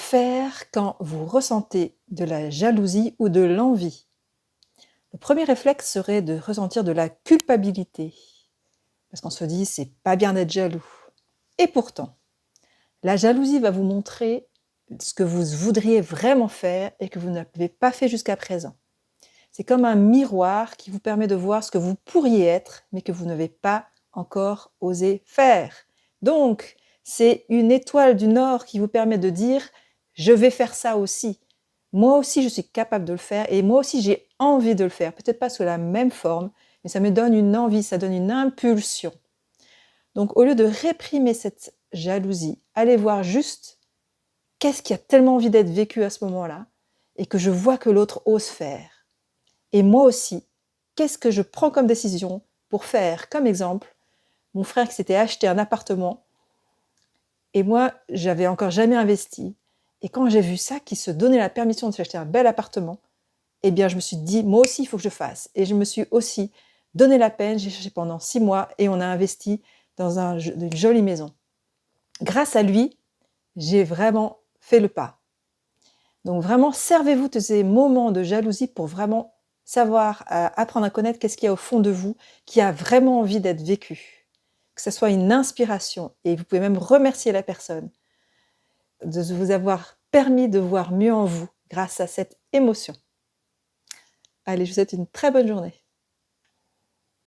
faire quand vous ressentez de la jalousie ou de l'envie? Le premier réflexe serait de ressentir de la culpabilité, parce qu'on se dit: «C'est pas bien d'être jaloux». Et pourtant, la jalousie va vous montrer ce que vous voudriez vraiment faire et que vous n'avez pas fait jusqu'à présent. C'est comme un miroir qui vous permet de voir ce que vous pourriez être, mais que vous n'avez pas encore osé faire. Donc, c'est une étoile du Nord qui vous permet de dire: «Je vais faire ça aussi. Moi aussi, je suis capable de le faire et moi aussi, j'ai envie de le faire». Peut-être pas sous la même forme, mais ça me donne une envie, ça donne une impulsion. Donc, au lieu de réprimer cette jalousie, allez voir juste qu'est-ce qui a tellement envie d'être vécu à ce moment-là et que je vois que l'autre ose faire. Et moi aussi, qu'est-ce que je prends comme décision pour faire? Comme exemple, mon frère qui s'était acheté un appartement et moi, j'avais encore jamais investi. Et quand j'ai vu ça, qu'il se donnait la permission de s'acheter un bel appartement, eh bien, je me suis dit: «Moi aussi, il faut que je fasse» et je me suis aussi donné la peine. J'ai cherché pendant 6 mois et on a investi dans une jolie maison. Grâce à lui, j'ai vraiment fait le pas. Donc vraiment, servez-vous de ces moments de jalousie pour vraiment savoir, apprendre à connaître qu'est-ce qu'il y a au fond de vous, qui a vraiment envie d'être vécu. Que ça soit une inspiration et vous pouvez même remercier la personne de vous avoir permis de voir mieux en vous grâce à cette émotion. Allez, je vous souhaite une très bonne journée.